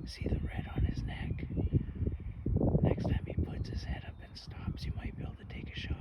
See the red on his neck? Next time he puts his head up and stops, you might be able to take a shot.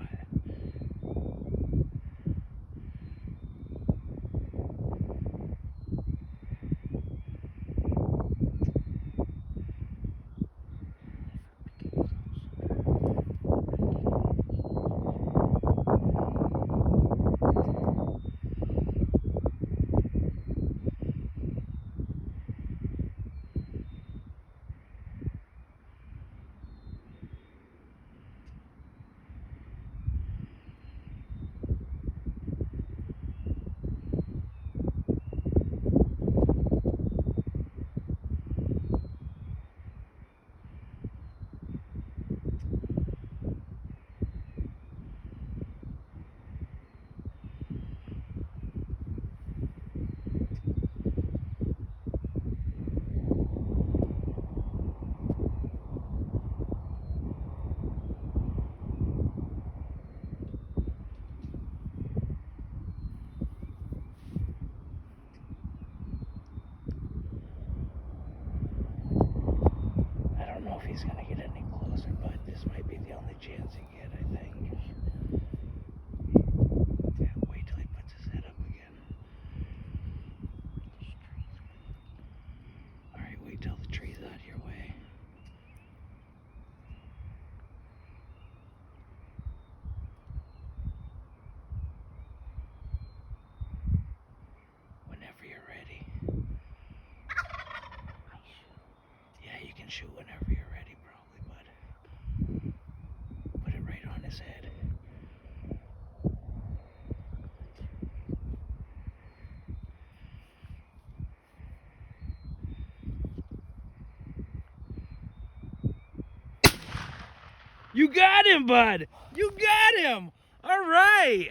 I don't know if he's going to get any closer, but this might be the only chance he get, I think. Yeah, wait till he puts his head up again. Alright, wait till the tree's out your way. Whenever you're ready. Yeah, you can shoot whenever you're ready, probably, bud. Put it right on his head. You got him, bud! You got him! All right!